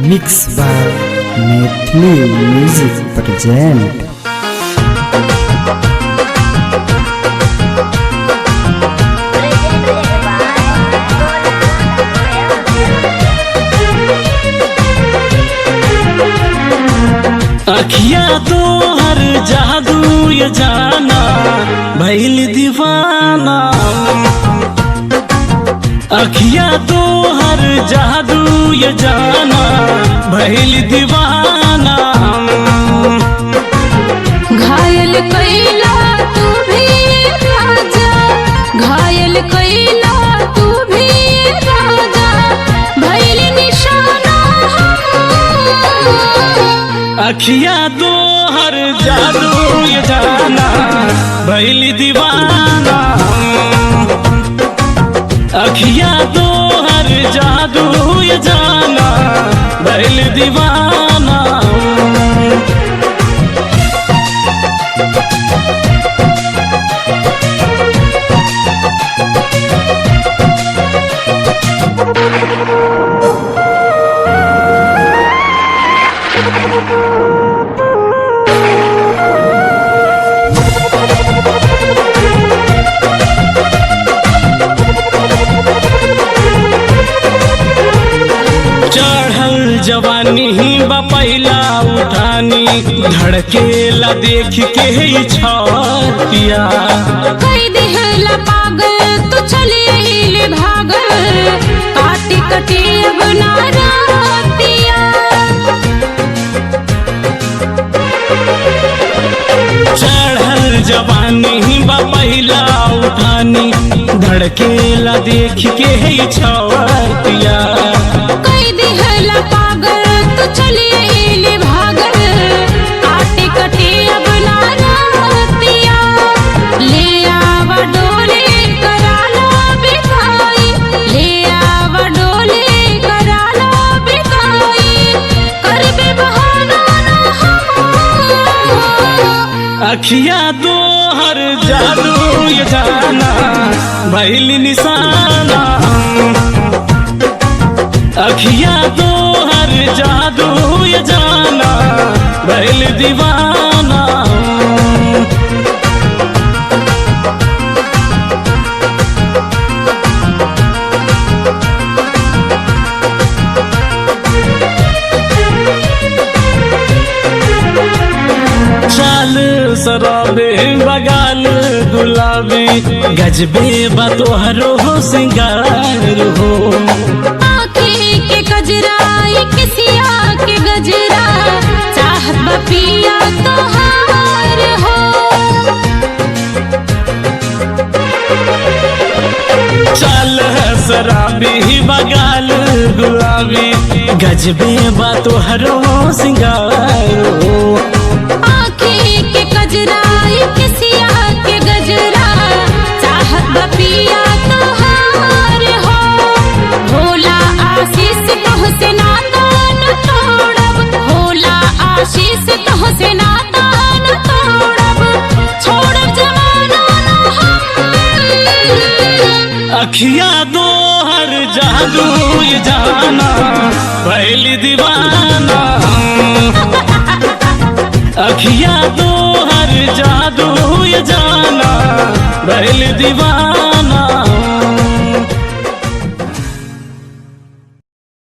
Mix by Maithili music present. अखिया तो हर जादू ये जाना भइल दीवाना। अखिया तो हर जादू ये जाना भइल दीवाना। घायल कैला तू भी राजा, घायल कैला तू भी राजा, भइल निशाना। अखिया तो हर जादू ये जाना भइल दीवाना। अखिया तो हर जादू ये जाना भइल दीवाना। चढ़ल जवानी ही बपैला उठानी, धड़केला देख के ही छतिया। कई दिहला पागल तू चली अइले भागल, काटी कटी अब ना रातिया। चढ़ल जवानी ही बपैला उठानी, धड़केला देख के ही छतिया। कई दिहला पागल तू चली अइले भागल, काटी कटी अब ना रातिया। ले आवा डोले करा लो बिदाई, ले आवा डोले करा लो बिदाई, करबे बहाना ना हम। अखिया तो हर जादू ये जाना भइल निशाना। अखिया तो हर जादू ये जाना भइल दीवाना। चाल शराबे बगाल गुलाबी, गजबे बतोहरो सिंगार हो। आँखें के गजरा ये किसिया के गजरा, चाहत बपिया तोहार हो। चाल शराबी बगाल गुलाबी, गजबे बतोहरो सिंगार हो। आँखें के गजरा ये किसिया के गजरा, चाहत बपिया तोहार हो। भोला आशीष तोहसे नाता न तोड़ब, भोला आशीष तोहसे नाता न तोड़ब, छोड़ब जमाना न हम। अखिया दो हर जादू ये जाना भइल दीवाना। अखिया तो हर जादू ये जाना भइल दीवाना।